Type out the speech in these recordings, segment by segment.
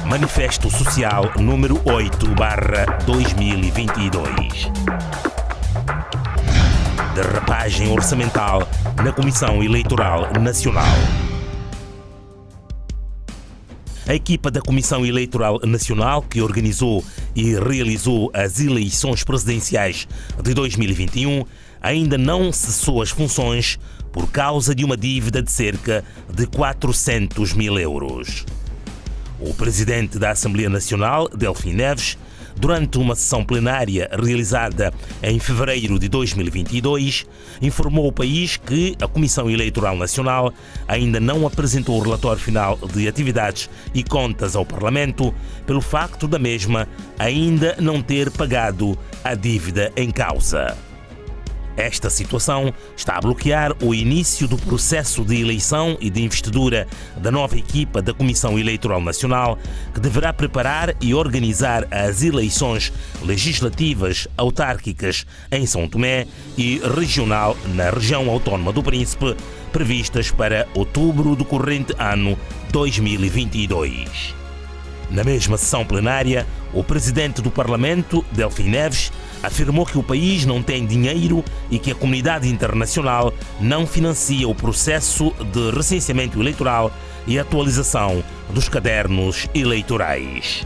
Manifesto Social número 8/2022. Derrapagem orçamental na Comissão Eleitoral Nacional. A equipa da Comissão Eleitoral Nacional, que organizou e realizou as eleições presidenciais de 2021, ainda não cessou as funções por causa de uma dívida de cerca de 400 mil euros. O presidente da Assembleia Nacional, Delfim Neves, durante uma sessão plenária realizada em fevereiro de 2022, informou ao país que a Comissão Eleitoral Nacional ainda não apresentou o relatório final de atividades e contas ao Parlamento, pelo facto da mesma ainda não ter pagado a dívida em causa. Esta situação está a bloquear o início do processo de eleição e de investidura da nova equipa da Comissão Eleitoral Nacional, que deverá preparar e organizar as eleições legislativas autárquicas em São Tomé e regional na região autónoma do Príncipe, previstas para outubro do corrente ano 2022. Na mesma sessão plenária, o presidente do Parlamento, Delfim Neves, afirmou que o país não tem dinheiro e que a comunidade internacional não financia o processo de recenseamento eleitoral e atualização dos cadernos eleitorais.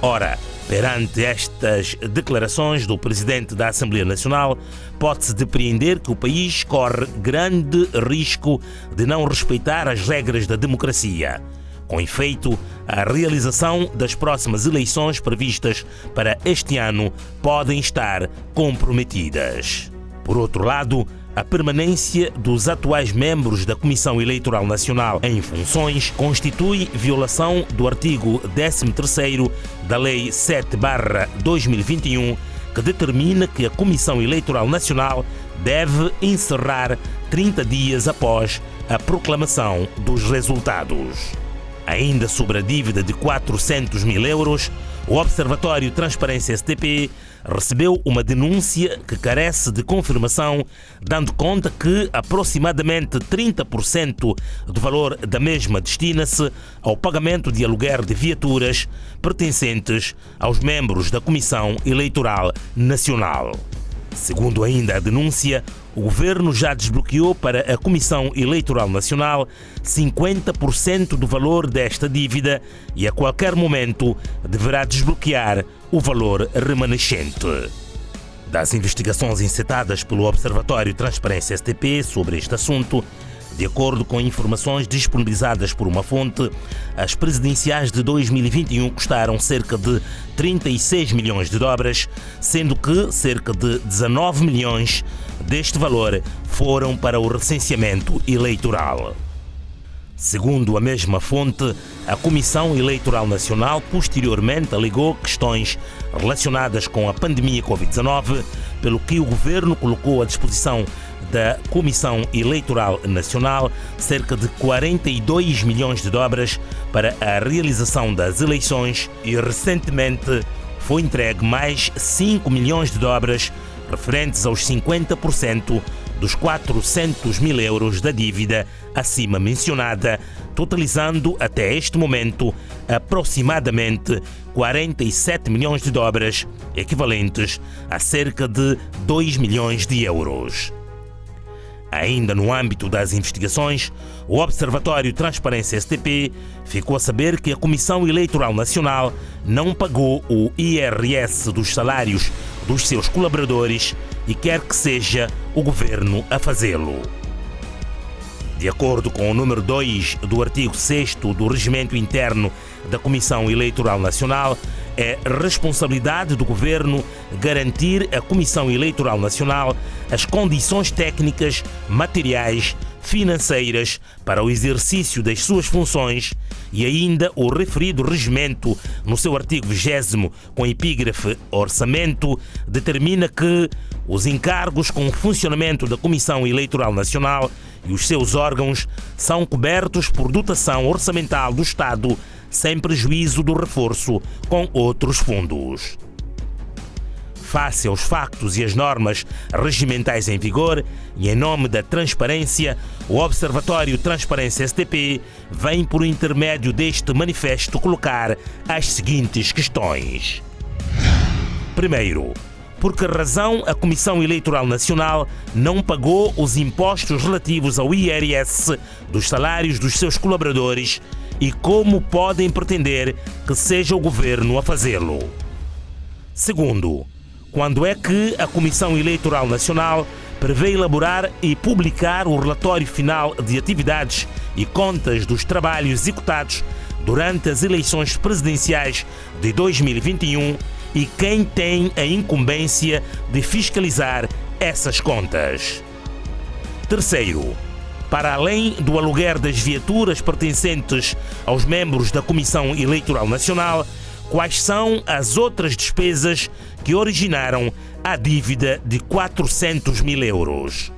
Ora, perante estas declarações do presidente da Assembleia Nacional, pode-se depreender que o país corre grande risco de não respeitar as regras da democracia. Com efeito, a realização das próximas eleições previstas para este ano podem estar comprometidas. Por outro lado, a permanência dos atuais membros da Comissão Eleitoral Nacional em funções constitui violação do artigo 13º da Lei 7/2021, que determina que a Comissão Eleitoral Nacional deve encerrar 30 dias após a proclamação dos resultados. Ainda sobre a dívida de 400 mil euros, o Observatório Transparência STP recebeu uma denúncia que carece de confirmação, dando conta que aproximadamente 30% do valor da mesma destina-se ao pagamento de aluguer de viaturas pertencentes aos membros da Comissão Eleitoral Nacional. Segundo ainda a denúncia, o Governo já desbloqueou para a Comissão Eleitoral Nacional 50% do valor desta dívida e a qualquer momento deverá desbloquear o valor remanescente. Das investigações encetadas pelo Observatório Transparência STP sobre este assunto, de acordo com informações disponibilizadas por uma fonte, as presidenciais de 2021 custaram cerca de 36 milhões de dólares, sendo que cerca de 19 milhões deste valor foram para o recenseamento eleitoral. Segundo a mesma fonte, a Comissão Eleitoral Nacional posteriormente alegou questões relacionadas com a pandemia Covid-19, pelo que o Governo colocou à disposição da Comissão Eleitoral Nacional cerca de 42 milhões de dólares para a realização das eleições e recentemente foi entregue mais 5 milhões de dólares referentes aos 50% dos 400 mil euros da dívida acima mencionada, totalizando até este momento aproximadamente 47 milhões de dólares, equivalentes a cerca de 2 milhões de euros. Ainda no âmbito das investigações, o Observatório Transparência STP ficou a saber que a Comissão Eleitoral Nacional não pagou o IRS dos salários dos seus colaboradores e quer que seja o Governo a fazê-lo. De acordo com o número 2 do artigo 6º do Regimento Interno da Comissão Eleitoral Nacional, é responsabilidade do Governo garantir à Comissão Eleitoral Nacional as condições técnicas, materiais, financeiras para o exercício das suas funções e ainda o referido regimento, no seu artigo 20º, com epígrafe Orçamento, determina que os encargos com o funcionamento da Comissão Eleitoral Nacional e os seus órgãos são cobertos por dotação orçamental do Estado, sem prejuízo do reforço com outros fundos. Face aos factos e as normas regimentais em vigor e em nome da transparência, o Observatório Transparência STP vem, por intermédio deste manifesto, colocar as seguintes questões. Primeiro, por que razão a Comissão Eleitoral Nacional não pagou os impostos relativos ao IRS dos salários dos seus colaboradores e como podem pretender que seja o governo a fazê-lo? Segundo, quando é que a Comissão Eleitoral Nacional prevê elaborar e publicar o relatório final de atividades e contas dos trabalhos executados durante as eleições presidenciais de 2021 e quem tem a incumbência de fiscalizar essas contas? Terceiro, para além do aluguer das viaturas pertencentes aos membros da Comissão Eleitoral Nacional, quais são as outras despesas que originaram a dívida de 400 mil euros?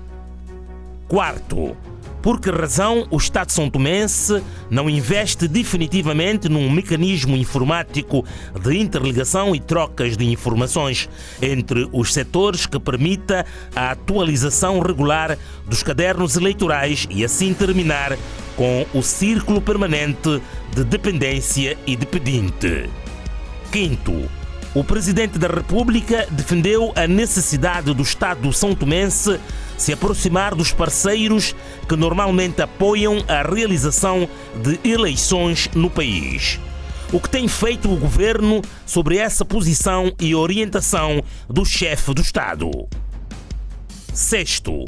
Quarto, por que razão o Estado são-tomense não investe definitivamente num mecanismo informático de interligação e trocas de informações entre os setores que permita a atualização regular dos cadernos eleitorais e assim terminar com o círculo permanente de dependência e de pedinte? Quinto, o Presidente da República defendeu a necessidade do Estado são-tomense se aproximar dos parceiros que normalmente apoiam a realização de eleições no país. O que tem feito o governo sobre essa posição e orientação do chefe do Estado? Sexto,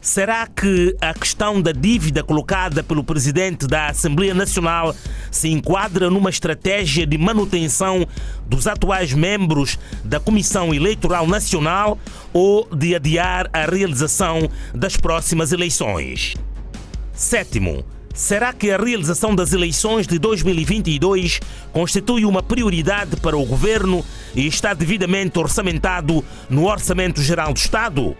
será que a questão da dívida colocada pelo Presidente da Assembleia Nacional se enquadra numa estratégia de manutenção dos atuais membros da Comissão Eleitoral Nacional ou de adiar a realização das próximas eleições? Sétimo, será que a realização das eleições de 2022 constitui uma prioridade para o governo e está devidamente orçamentado no Orçamento Geral do Estado?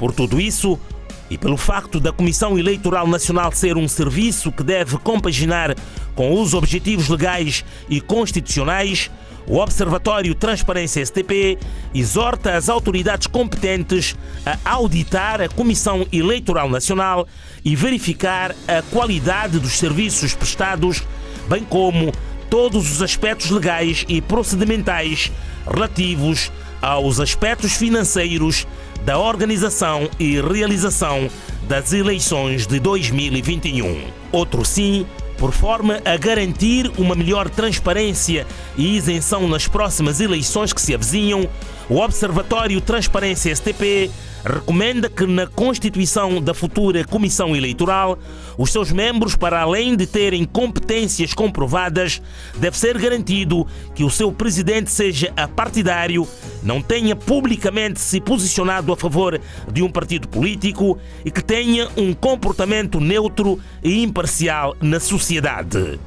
Por tudo isso, e pelo facto da Comissão Eleitoral Nacional ser um serviço que deve compaginar com os objetivos legais e constitucionais, o Observatório Transparência STP exorta as autoridades competentes a auditar a Comissão Eleitoral Nacional e verificar a qualidade dos serviços prestados, bem como todos os aspectos legais e procedimentais relativos aos aspectos financeiros da organização e realização das eleições de 2021. Outro sim, por forma a garantir uma melhor transparência e isenção nas próximas eleições que se avizinham, o Observatório Transparência STP recomenda que na constituição da futura Comissão Eleitoral, os seus membros, para além de terem competências comprovadas, deve ser garantido que o seu presidente seja apartidário, não tenha publicamente se posicionado a favor de um partido político e que tenha um comportamento neutro e imparcial na sociedade.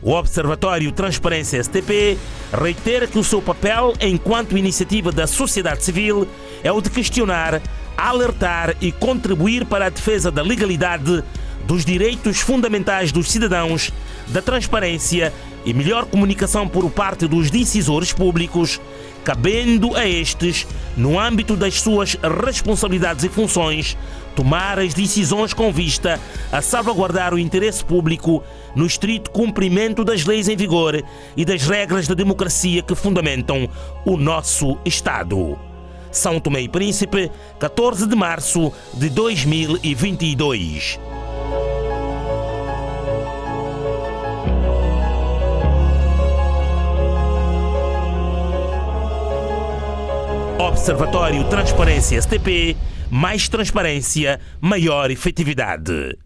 O Observatório Transparência STP reitera que o seu papel enquanto iniciativa da sociedade civil é o de questionar, alertar e contribuir para a defesa da legalidade, dos direitos fundamentais dos cidadãos, da transparência e melhor comunicação por parte dos decisores públicos, cabendo a estes, no âmbito das suas responsabilidades e funções, tomar as decisões com vista a salvaguardar o interesse público no estrito cumprimento das leis em vigor e das regras da democracia que fundamentam o nosso Estado. São Tomé e Príncipe, 14 de março de 2022. Observatório Transparência STP, mais transparência, maior efetividade.